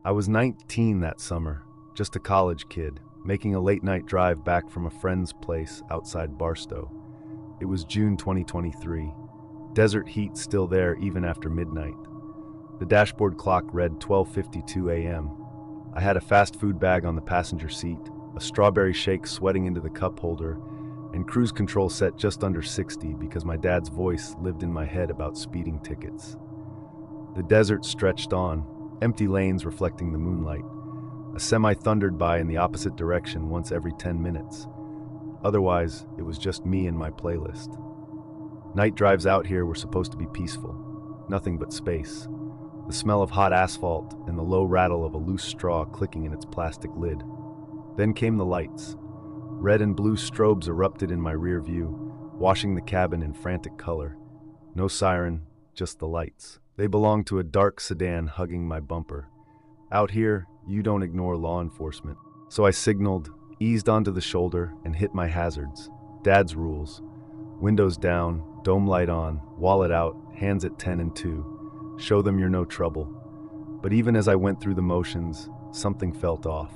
I was 19 that summer, just a college kid, making a late-night drive back from a friend's place outside Barstow. It was June 2023. Desert heat still there even after midnight. The dashboard clock read 12:52 a.m. I had a fast food bag on the passenger seat, a strawberry shake sweating into the cup holder, and cruise control set just under 60 because my dad's voice lived in my head about speeding tickets. The desert stretched on, empty lanes reflecting the moonlight. A semi thundered by in the opposite direction once every 10 minutes. Otherwise, it was just me and my playlist. Night drives out here were supposed to be peaceful. Nothing but space. The smell of hot asphalt and the low rattle of a loose straw clicking in its plastic lid. Then came the lights. Red and blue strobes erupted in my rear view, washing the cabin in frantic color. No siren, just the lights. They belonged to a dark sedan hugging my bumper. Out here, you don't ignore law enforcement. So I signaled, eased onto the shoulder, and hit my hazards. Dad's rules. Windows down, dome light on, wallet out, hands at 10 and 2. Show them you're no trouble. But even as I went through the motions, something felt off.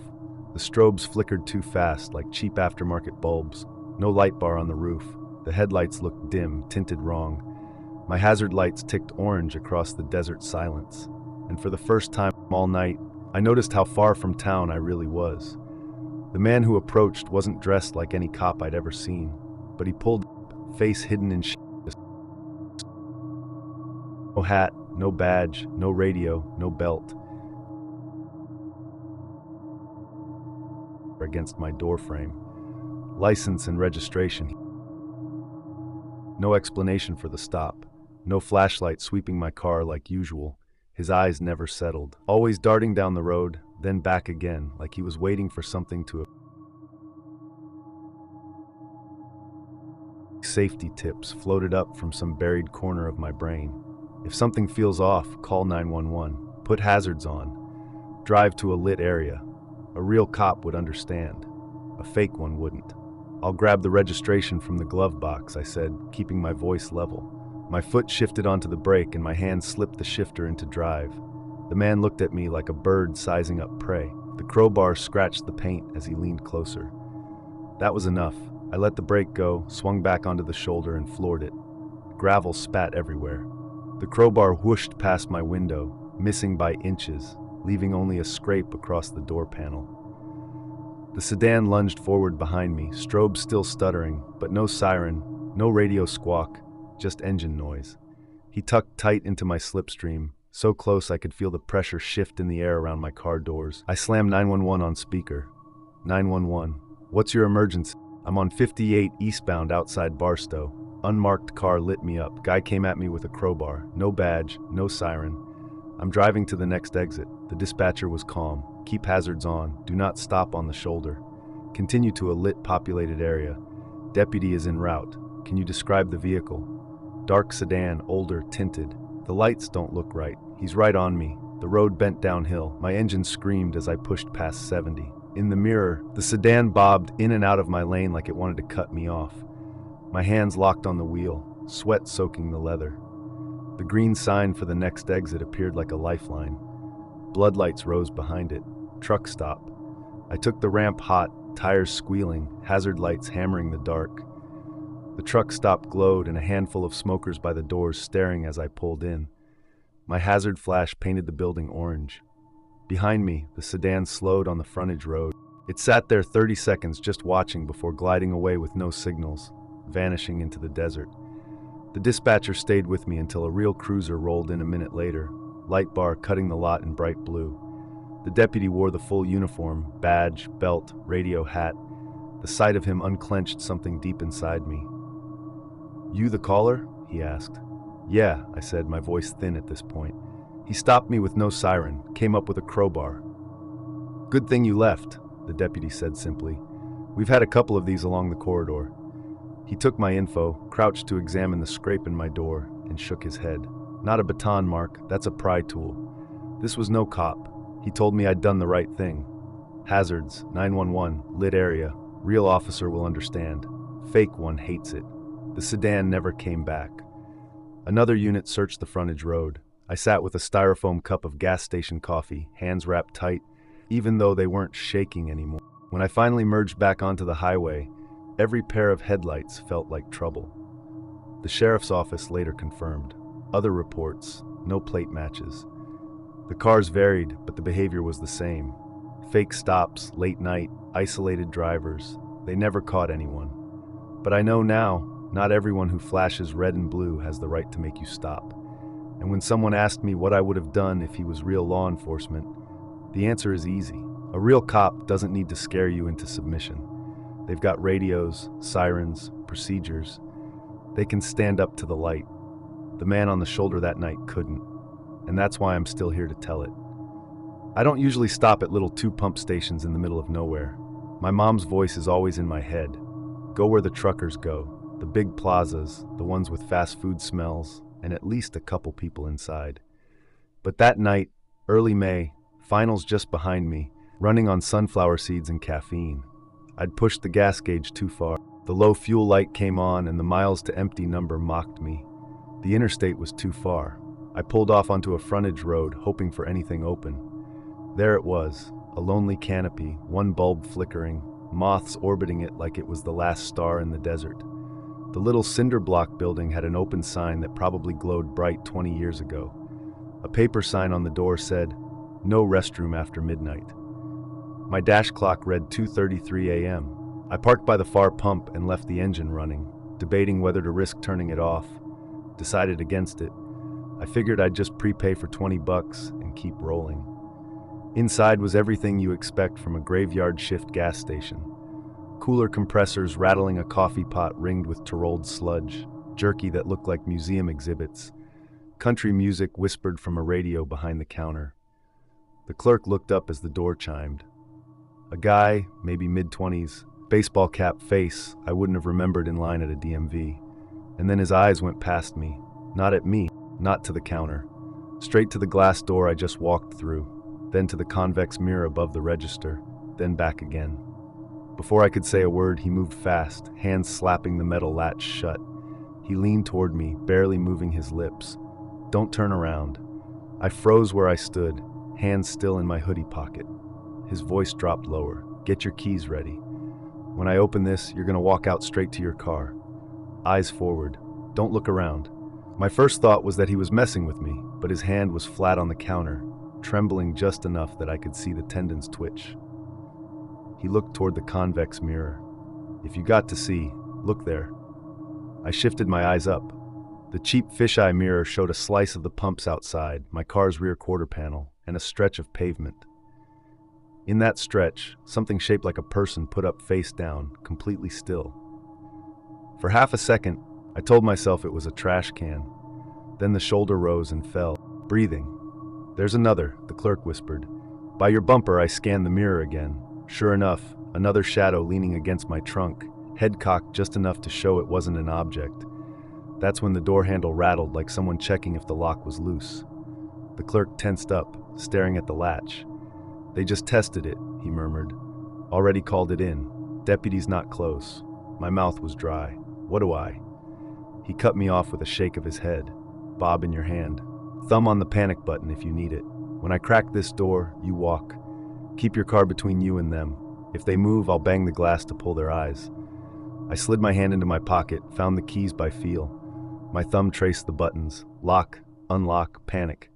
The strobes flickered too fast, like cheap aftermarket bulbs. No light bar on the roof. The headlights looked dim, tinted wrong. My hazard lights ticked orange across the desert silence. And for the first time all night, I noticed how far from town I really was. The man who approached wasn't dressed like any cop I'd ever seen, but he pulled up, face hidden in no hat, no badge, no radio, no belt. Against my doorframe. License and registration. No explanation for the stop. No flashlight sweeping my car like usual. His eyes never settled, always darting down the road, then back again, like he was waiting for something to... Safety tips floated up from some buried corner of my brain. If something feels off, call 911. Put hazards on. Drive to a lit area. A real cop would understand. A fake one wouldn't. I'll grab the registration from the glove box, I said, keeping my voice level. My foot shifted onto the brake and my hand slipped the shifter into drive. The man looked at me like a bird sizing up prey. The crowbar scratched the paint as he leaned closer. That was enough. I let the brake go, swung back onto the shoulder and floored it. Gravel spat everywhere. The crowbar whooshed past my window, missing by inches, leaving only a scrape across the door panel. The sedan lunged forward behind me, strobe still stuttering, but no siren, no radio squawk, just engine noise. He tucked tight into my slipstream, so close I could feel the pressure shift in the air around my car doors. I slammed 911 on speaker. 911. What's your emergency? I'm on 58 eastbound outside Barstow. Unmarked car lit me up. Guy came at me with a crowbar. No badge, no siren. I'm driving to the next exit. The dispatcher was calm. Keep hazards on. Do not stop on the shoulder. Continue to a lit populated area. Deputy is en route. Can you describe the vehicle? Dark sedan, older, tinted. The lights don't look right. He's right on me. The road bent downhill. My engine screamed as I pushed past 70. In the mirror, the sedan bobbed in and out of my lane like it wanted to cut me off. My hands locked on the wheel, sweat soaking the leather. The green sign for the next exit appeared like a lifeline. Bloodlights rose behind it. Truck stop. I took the ramp hot, tires squealing, hazard lights hammering the dark. The truck stop glowed and a handful of smokers by the doors staring as I pulled in. My hazard flash painted the building orange. Behind me, the sedan slowed on the frontage road. It sat there 30 seconds just watching before gliding away with no signals, vanishing into the desert. The dispatcher stayed with me until a real cruiser rolled in a minute later, light bar cutting the lot in bright blue. The deputy wore the full uniform, badge, belt, radio, hat. The sight of him unclenched something deep inside me. You the caller? He asked. Yeah, I said, my voice thin at this point. He stopped me with no siren, came up with a crowbar. Good thing you left, the deputy said simply. We've had a couple of these along the corridor. He took my info, crouched to examine the scrape in my door, and shook his head. Not a baton, Mark, that's a pry tool. This was no cop. He told me I'd done the right thing. Hazards, 911, lit area. Real officer will understand. Fake one hates it. The sedan never came back. Another unit searched the frontage road. I sat with a styrofoam cup of gas station coffee, hands wrapped tight, even though they weren't shaking anymore. When I finally merged back onto the highway, every pair of headlights felt like trouble. The sheriff's office later confirmed. Other reports, no plate matches. The cars varied, but the behavior was the same. Fake stops, late night, isolated drivers. They never caught anyone. But I know now, not everyone who flashes red and blue has the right to make you stop. And when someone asked me what I would have done if he was real law enforcement, the answer is easy. A real cop doesn't need to scare you into submission. They've got radios, sirens, procedures. They can stand up to the light. The man on the shoulder that night couldn't. And that's why I'm still here to tell it. I don't usually stop at little two-pump stations in the middle of nowhere. My mom's voice is always in my head. Go where the truckers go, the big plazas, the ones with fast food smells, and at least a couple people inside. But that night, early May, finals just behind me, running on sunflower seeds and caffeine. I'd pushed the gas gauge too far. The low fuel light came on and the miles to empty number mocked me. The interstate was too far. I pulled off onto a frontage road, hoping for anything open. There it was, a lonely canopy, one bulb flickering, moths orbiting it like it was the last star in the desert. The little cinder block building had an open sign that probably glowed bright 20 years ago. A paper sign on the door said, "No restroom after midnight." My dash clock read 2:33 a.m. I parked by the far pump and left the engine running, debating whether to risk turning it off. Decided against it. I figured I'd just prepay for $20 and keep rolling. Inside was everything you expect from a graveyard shift gas station. Cooler compressors rattling a coffee pot ringed with Tyrolled sludge, jerky that looked like museum exhibits. Country music whispered from a radio behind the counter. The clerk looked up as the door chimed. A guy, maybe mid-20s, baseball cap face I wouldn't have remembered in line at a DMV. And then his eyes went past me, not at me, not to the counter. Straight to the glass door I just walked through, then to the convex mirror above the register, then back again. Before I could say a word, he moved fast, hands slapping the metal latch shut. He leaned toward me, barely moving his lips. "Don't turn around." I froze where I stood, hands still in my hoodie pocket. His voice dropped lower. "Get your keys ready. When I open this, you're gonna walk out straight to your car. Eyes forward. Don't look around." My first thought was that he was messing with me, but his hand was flat on the counter, trembling just enough that I could see the tendons twitch. He looked toward the convex mirror. "If you got to see, look there." I shifted my eyes up. The cheap fisheye mirror showed a slice of the pumps outside, my car's rear quarter panel, and a stretch of pavement. In that stretch, something shaped like a person put up face down, completely still. For half a second, I told myself it was a trash can. Then the shoulder rose and fell, breathing. "There's another," the clerk whispered. By your bumper, I scanned the mirror again. Sure enough, another shadow leaning against my trunk, head cocked just enough to show it wasn't an object. That's when the door handle rattled like someone checking if the lock was loose. The clerk tensed up, staring at the latch. "They just tested it," he murmured. "Already called it in. Deputy's not close." My mouth was dry. "What do I?" He cut me off with a shake of his head. "Bob in your hand. Thumb on the panic button if you need it. When I crack this door, you walk. Keep your car between you and them. If they move, I'll bang the glass to pull their eyes." I slid my hand into my pocket, found the keys by feel. My thumb traced the buttons. Lock, unlock, panic.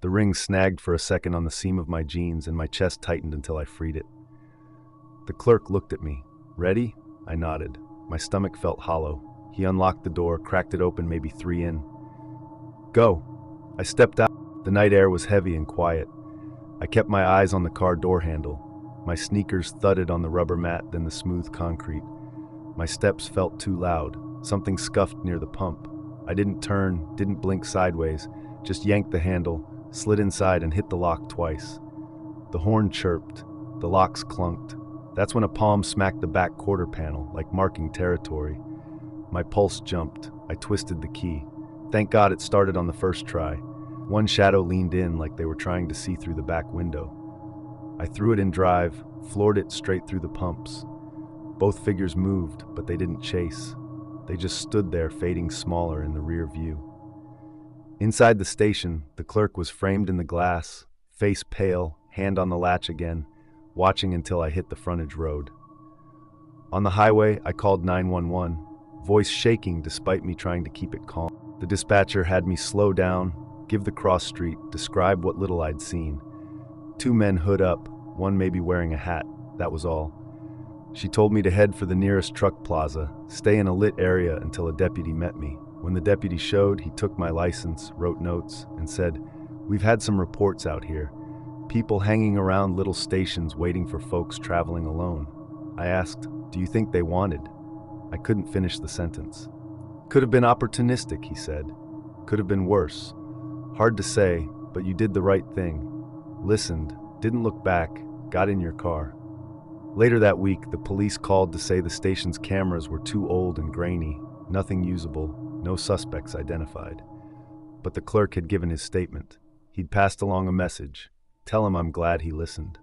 The ring snagged for a second on the seam of my jeans and my chest tightened until I freed it. The clerk looked at me. "Ready?" I nodded. My stomach felt hollow. He unlocked the door, cracked it open maybe 3 in. "Go." I stepped out. The night air was heavy and quiet. I kept my eyes on the car door handle. My sneakers thudded on the rubber mat, then the smooth concrete. My steps felt too loud. Something scuffed near the pump. I didn't turn, didn't blink sideways, just yanked the handle, slid inside and hit the lock twice. The horn chirped. The locks clunked. That's when a palm smacked the back quarter panel, like marking territory. My pulse jumped. I twisted the key. Thank God it started on the first try. One shadow leaned in like they were trying to see through the back window. I threw it in drive, floored it straight through the pumps. Both figures moved, but they didn't chase. They just stood there, fading smaller in the rear view. Inside the station, the clerk was framed in the glass, face pale, hand on the latch again, watching until I hit the frontage road. On the highway, I called 911, voice shaking despite me trying to keep it calm. The dispatcher had me slow down, give the cross street, describe what little I'd seen. 2 men hood up, one maybe wearing a hat, that was all. She told me to head for the nearest truck plaza, stay in a lit area until a deputy met me. When the deputy showed, he took my license, wrote notes, and said, "We've had some reports out here. People hanging around little stations waiting for folks traveling alone." I asked, "Do you think they wanted?" I couldn't finish the sentence. "Could have been opportunistic," he said. "Could have been worse. Hard to say, but you did the right thing. Listened, didn't look back, got in your car." Later that week, the police called to say the station's cameras were too old and grainy, nothing usable, no suspects identified. But the clerk had given his statement. He'd passed along a message. Tell him I'm glad he listened.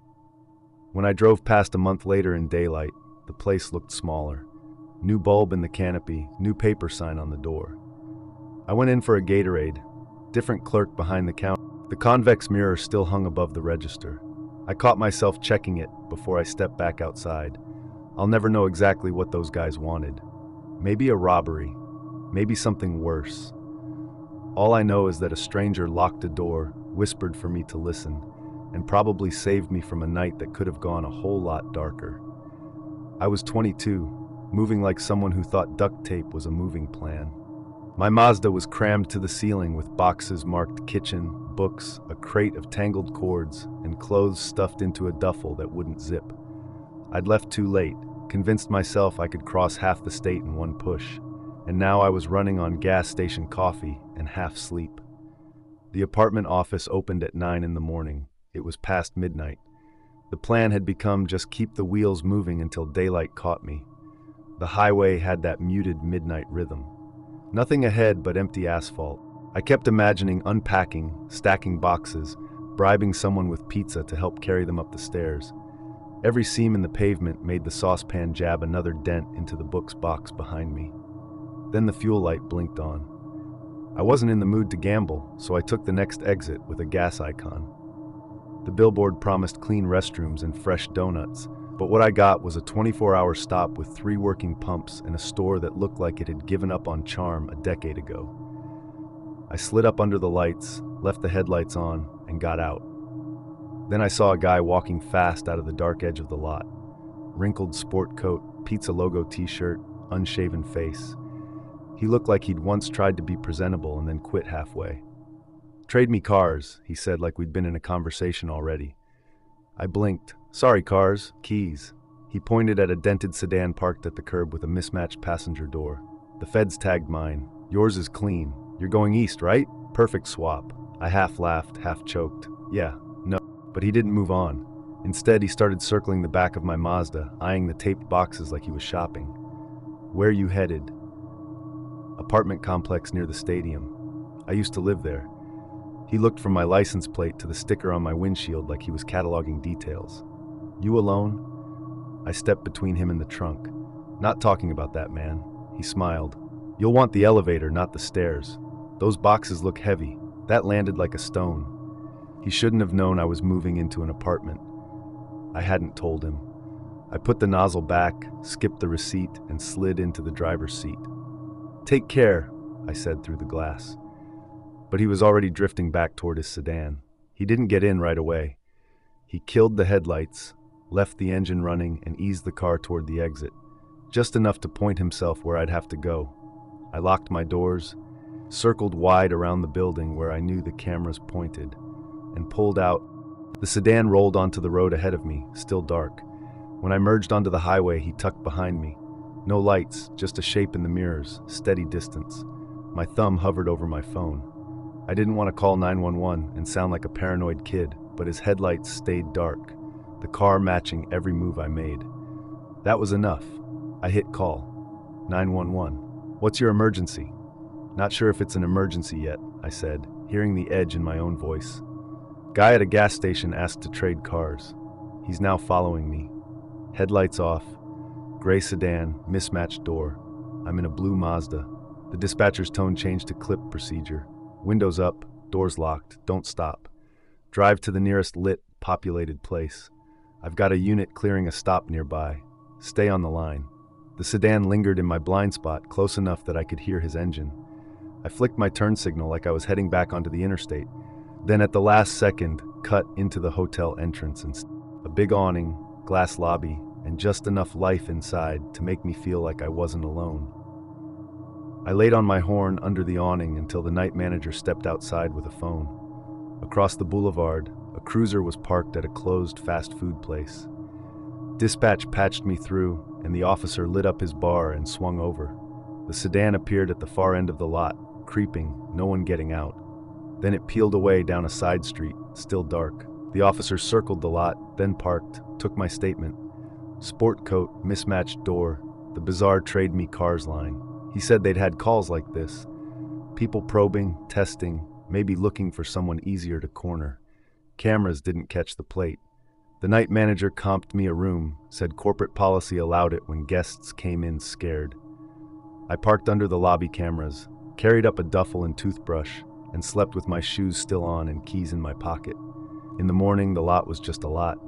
When I drove past a month later in daylight, the place looked smaller. New bulb in the canopy, new paper sign on the door. I went in for a Gatorade. Different clerk behind the counter. The convex mirror still hung above the register. I caught myself checking it before I stepped back outside. I'll never know exactly what those guys wanted. Maybe a robbery. Maybe something worse. All I know is that a stranger locked a door, whispered for me to listen, and probably saved me from a night that could have gone a whole lot darker. I was 22, moving like someone who thought duct tape was a moving plan. My Mazda was crammed to the ceiling with boxes marked kitchen, books, a crate of tangled cords, and clothes stuffed into a duffel that wouldn't zip. I'd left too late, convinced myself I could cross half the state in one push, and now I was running on gas station coffee and half sleep. The apartment office opened at 9 in the morning. It was past midnight. The plan had become just keep the wheels moving until daylight caught me. The highway had that muted midnight rhythm. Nothing ahead but empty asphalt. I kept imagining unpacking, stacking boxes, bribing someone with pizza to help carry them up the stairs. Every seam in the pavement made the saucepan jab another dent into the book's box behind me. Then the fuel light blinked on. I wasn't in the mood to gamble, so I took the next exit with a gas icon. The billboard promised clean restrooms and fresh donuts, but what I got was a 24-hour stop with 3 working pumps and a store that looked like it had given up on charm a decade ago. I slid up under the lights, left the headlights on, and got out. Then I saw a guy walking fast out of the dark edge of the lot. Wrinkled sport coat, pizza logo t-shirt, unshaven face. He looked like he'd once tried to be presentable and then quit halfway. "Trade me cars," he said like we'd been in a conversation already. I blinked. "Sorry, cars, keys." He pointed at a dented sedan parked at the curb with a mismatched passenger door. "The feds tagged mine. Yours is clean. You're going east, right? Perfect swap." I half laughed, half choked. "Yeah, no." But he didn't move on. Instead, he started circling the back of my Mazda, eyeing the taped boxes like he was shopping. "Where you headed?" "Apartment complex near the stadium. I used to live there." He looked from my license plate to the sticker on my windshield like he was cataloging details. "You alone?" I stepped between him and the trunk. "Not talking about that, man." He smiled. "You'll want the elevator, not the stairs. Those boxes look heavy. That landed like a stone." He shouldn't have known I was moving into an apartment. I hadn't told him. I put the nozzle back, skipped the receipt, and slid into the driver's seat. "Take care," I said through the glass. But he was already drifting back toward his sedan. He didn't get in right away. He killed the headlights, left the engine running, and eased the car toward the exit, just enough to point himself where I'd have to go. I locked my doors, circled wide around the building where I knew the cameras pointed, and pulled out. The sedan rolled onto the road ahead of me, still dark. When I merged onto the highway, he tucked behind me. No lights, just a shape in the mirrors, steady distance. My thumb hovered over my phone. I didn't want to call 911 and sound like a paranoid kid, but his headlights stayed dark, the car matching every move I made. That was enough. I hit call. 911. "What's your emergency?" "Not sure if it's an emergency yet," I said, hearing the edge in my own voice. "Guy at a gas station asked to trade cars. He's now following me." Headlights off. Gray sedan, mismatched door. I'm in a blue Mazda. The dispatcher's tone changed to clip procedure. Windows up, doors locked, don't stop. Drive to the nearest lit, populated place. I've got a unit clearing a stop nearby. Stay on the line. The sedan lingered in my blind spot, close enough that I could hear his engine. I flicked my turn signal like I was heading back onto the interstate. Then at the last second, cut into the hotel entrance and a big awning, glass lobby, and just enough life inside to make me feel like I wasn't alone. I laid on my horn under the awning until the night manager stepped outside with a phone. Across the boulevard, a cruiser was parked at a closed fast food place. Dispatch patched me through, and the officer lit up his bar and swung over. The sedan appeared at the far end of the lot, creeping, no one getting out. Then it peeled away down a side street, still dark. The officer circled the lot, then parked, took my statement. Sport coat, mismatched door, the bizarre Trade Me Cars line. He said they'd had calls like this. People probing, testing, maybe looking for someone easier to corner. Cameras didn't catch the plate. The night manager comped me a room, said corporate policy allowed it when guests came in scared. I parked under the lobby cameras, carried up a duffel and toothbrush, and slept with my shoes still on and keys in my pocket. In the morning, the lot was just a lot.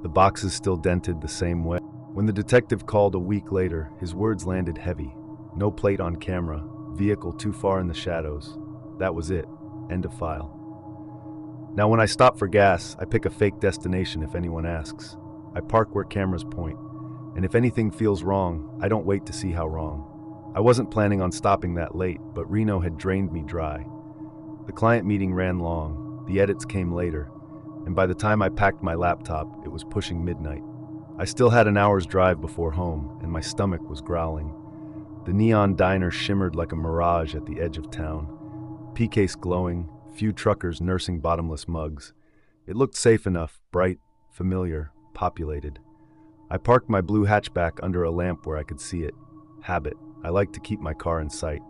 The boxes still dented the same way. When the detective called a week later, his words landed heavy. No plate on camera, vehicle too far in the shadows. That was it. End of file. Now when I stop for gas, I pick a fake destination if anyone asks. I park where cameras point, and if anything feels wrong, I don't wait to see how wrong. I wasn't planning on stopping that late, but Reno had drained me dry. The client meeting ran long, the edits came later, and by the time I packed my laptop, it was pushing midnight. I still had an hour's drive before home, and my stomach was growling. The neon diner shimmered like a mirage at the edge of town. P-case glowing, few truckers nursing bottomless mugs. It looked safe enough, bright, familiar, populated. I parked my blue hatchback under a lamp where I could see it. Habit. I like to keep my car in sight.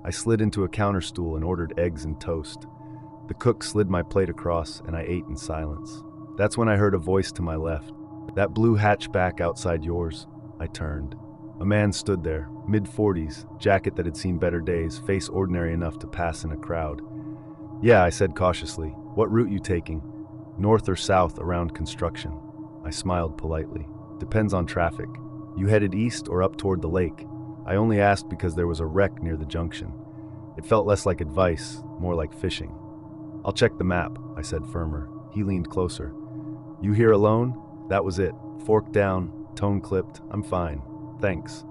I slid into a counter stool and ordered eggs and toast. The cook slid my plate across, and I ate in silence. That's when I heard a voice to my left. "That blue hatchback outside yours." I turned. A man stood there, mid-40s, jacket that had seen better days, face ordinary enough to pass in a crowd. "Yeah," I said cautiously. "What route you taking? North or south around construction?" I smiled politely. "Depends on traffic. You headed east or up toward the lake?" I only asked because there was a wreck near the junction. It felt less like advice, more like fishing. "I'll check the map," I said firmer. He leaned closer. "You here alone?" That was it. Fork down, tone clipped. "I'm fine. Thanks."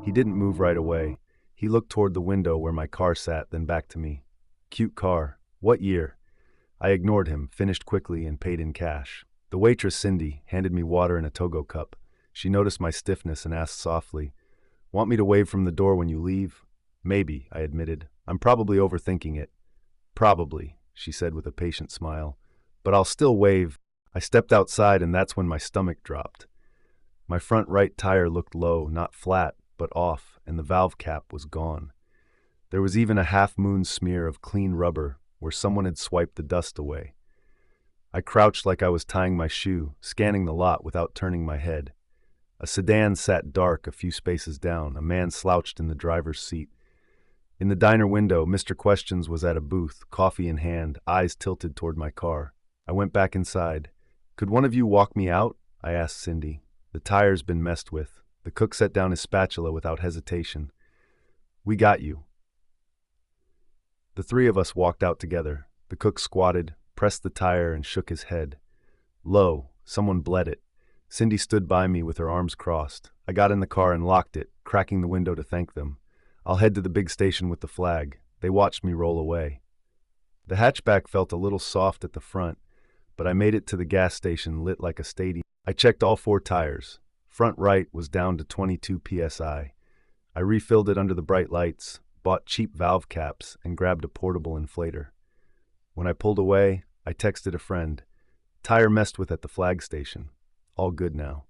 He didn't move right away. He looked toward the window where my car sat, then back to me. "Cute car. What year?" I ignored him, finished quickly, and paid in cash. The waitress, Cindy, handed me water in a Togo cup. She noticed my stiffness and asked softly, "Want me to wave from the door when you leave?" "Maybe," I admitted. "I'm probably overthinking it." "Probably," she said with a patient smile. "But I'll still wave." I stepped outside, and that's when my stomach dropped. My front right tire looked low, not flat, but off, and the valve cap was gone. There was even a half-moon smear of clean rubber where someone had swiped the dust away. I crouched like I was tying my shoe, scanning the lot without turning my head. A sedan sat dark a few spaces down, a man slouched in the driver's seat. In the diner window, Mr. Questions was at a booth, coffee in hand, eyes tilted toward my car. I went back inside. "Could one of you walk me out?" I asked Cindy. "The tire's been messed with." The cook set down his spatula without hesitation. "We got you." The three of us walked out together. The cook squatted, pressed the tire, and shook his head. Low, someone bled it. Cindy stood by me with her arms crossed. I got in the car and locked it, cracking the window to thank them. "I'll head to the big station with the flag." They watched me roll away. The hatchback felt a little soft at the front, but I made it to the gas station lit like a stadium. I checked all 4 tires. Front right was down to 22 psi. I refilled it under the bright lights, bought cheap valve caps, and grabbed a portable inflator. When I pulled away, I texted a friend. "Tire messed with at the flag station. All good now."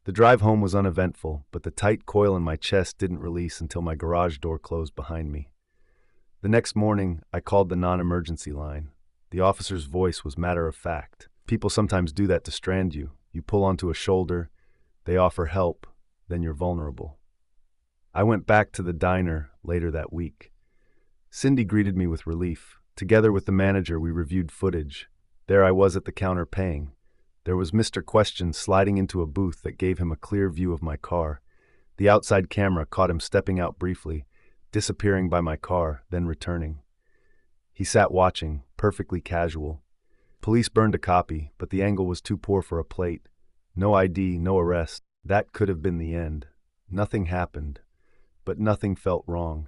The drive home was uneventful, but the tight coil in my chest didn't release until my garage door closed behind me. The next morning, I called the non-emergency line. The officer's voice was matter of fact. People sometimes do that to strand you. You pull onto a shoulder, they offer help, then you're vulnerable. I went back to the diner later that week. Cindy greeted me with relief. Together with the manager, we reviewed footage. There I was at the counter paying. There was Mr. Question sliding into a booth that gave him a clear view of my car. The outside camera caught him stepping out briefly, disappearing by my car, then returning. He sat watching, perfectly casual. Police burned a copy, but the angle was too poor for a plate. No ID, no arrest. That could have been the end. Nothing happened. But nothing felt wrong.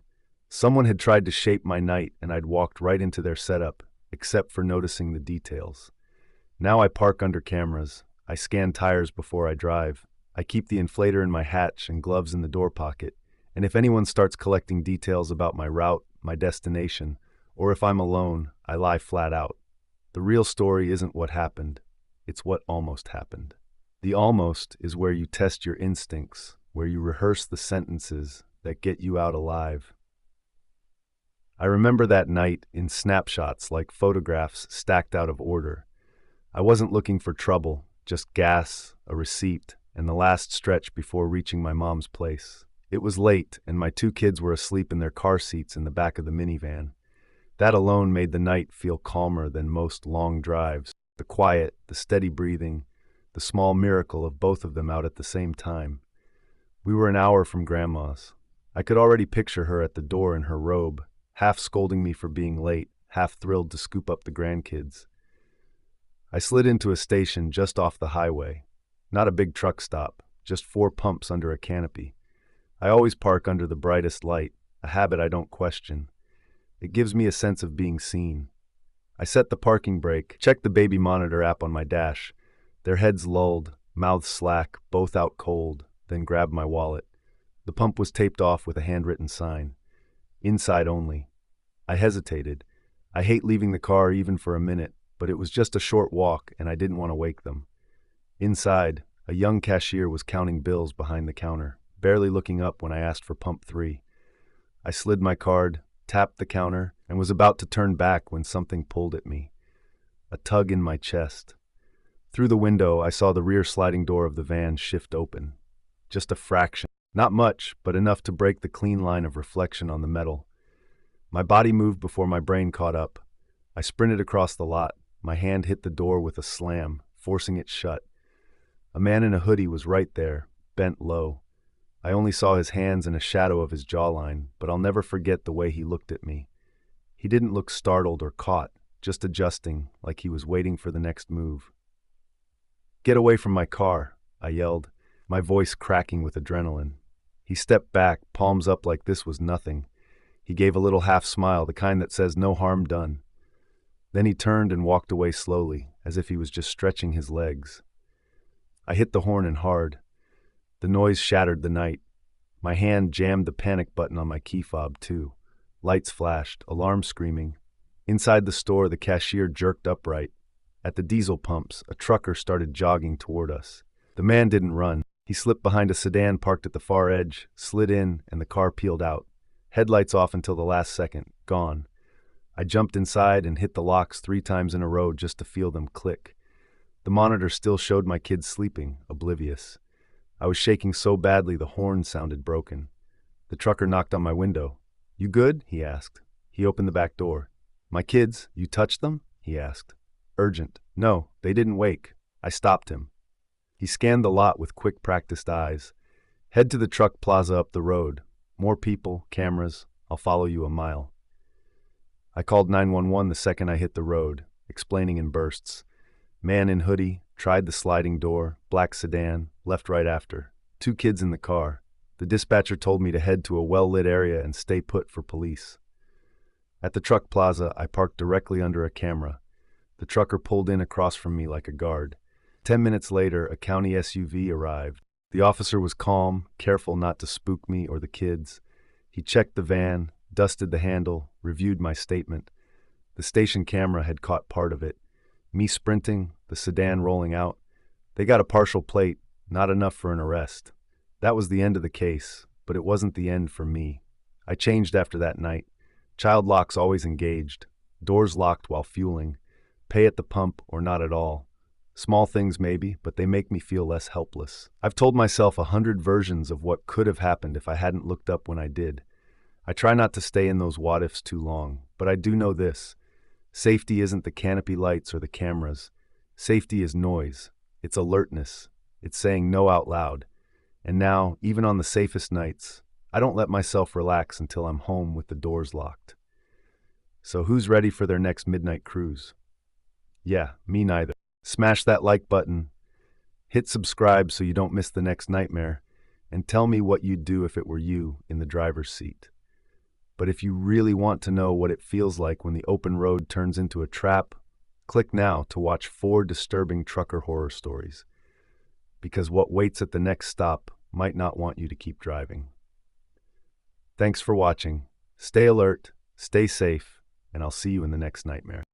Someone had tried to shape my night, and I'd walked right into their setup, except for noticing the details. Now I park under cameras. I scan tires before I drive. I keep the inflator in my hatch and gloves in the door pocket. And if anyone starts collecting details about my route, my destination, or if I'm alone, I lie flat out. The real story isn't what happened. It's what almost happened. The almost is where you test your instincts, where you rehearse the sentences that get you out alive. I remember that night in snapshots like photographs stacked out of order. I wasn't looking for trouble, just gas, a receipt, and the last stretch before reaching my mom's place. It was late, and my 2 kids were asleep in their car seats in the back of the minivan. That alone made the night feel calmer than most long drives. The quiet, the steady breathing, the small miracle of both of them out at the same time. We were an hour from Grandma's. I could already picture her at the door in her robe, half scolding me for being late, half thrilled to scoop up the grandkids. I slid into a station just off the highway. Not a big truck stop, just 4 pumps under a canopy. I always park under the brightest light, a habit I don't question. It gives me a sense of being seen. I set the parking brake, checked the baby monitor app on my dash. Their heads lulled, mouths slack, both out cold, then grabbed my wallet. The pump was taped off with a handwritten sign. Inside only. I hesitated. I hate leaving the car even for a minute, but it was just a short walk and I didn't want to wake them. Inside, a young cashier was counting bills behind the counter, barely looking up when I asked for pump 3. I slid my card, tapped the counter, and was about to turn back when something pulled at me. A tug in my chest. Through the window, I saw the rear sliding door of the van shift open. Just a fraction. Not much, but enough to break the clean line of reflection on the metal. My body moved before my brain caught up. I sprinted across the lot. My hand hit the door with a slam, forcing it shut. A man in a hoodie was right there, bent low. I only saw his hands and a shadow of his jawline, but I'll never forget the way he looked at me. He didn't look startled or caught, just adjusting, like he was waiting for the next move. "Get away from my car," I yelled, my voice cracking with adrenaline. He stepped back, palms up like this was nothing. He gave a little half smile, the kind that says no harm done. Then he turned and walked away slowly, as if he was just stretching his legs. I hit the horn and hard. The noise shattered the night. My hand jammed the panic button on my key fob, too. Lights flashed, alarm screaming. Inside the store, the cashier jerked upright. At the diesel pumps, a trucker started jogging toward us. The man didn't run. He slipped behind a sedan parked at the far edge, slid in, and the car peeled out. Headlights off until the last second, gone. I jumped inside and hit the locks 3 times in a row just to feel them click. The monitor still showed my kids sleeping, oblivious. I was shaking so badly the horn sounded broken. The trucker knocked on my window. "You good?" he asked. He opened the back door. "My kids, you touched them?" he asked. Urgent. "No, they didn't wake." I stopped him. He scanned the lot with quick, practiced eyes. "Head to the truck plaza up the road. More people, cameras. I'll follow you a mile." I called 911 the second I hit the road, explaining in bursts. Man in hoodie, tried the sliding door, black sedan, left right after. 2 kids in the car. The dispatcher told me to head to a well-lit area and stay put for police. At the truck plaza, I parked directly under a camera. The trucker pulled in across from me like a guard. 10 minutes later, a county SUV arrived. The officer was calm, careful not to spook me or the kids. He checked the van, dusted the handle, reviewed my statement. The station camera had caught part of it. Me sprinting, the sedan rolling out. They got a partial plate, not enough for an arrest. That was the end of the case, but it wasn't the end for me. I changed after that night. Child locks always engaged. Doors locked while fueling. Pay at the pump or not at all. Small things maybe, but they make me feel less helpless. I've told myself 100 versions of what could have happened if I hadn't looked up when I did. I try not to stay in those what-ifs too long, but I do know this. Safety isn't the canopy lights or the cameras. Safety is noise. It's alertness. It's saying no out loud. And now, even on the safest nights, I don't let myself relax until I'm home with the doors locked. So who's ready for their next midnight cruise? Yeah, me neither. Smash that like button, hit subscribe so you don't miss the next nightmare, and tell me what you'd do if it were you in the driver's seat. But if you really want to know what it feels like when the open road turns into a trap, click now to watch 4 disturbing trucker horror stories. Because what waits at the next stop might not want you to keep driving. Thanks for watching. Stay alert, stay safe, and I'll see you in the next nightmare.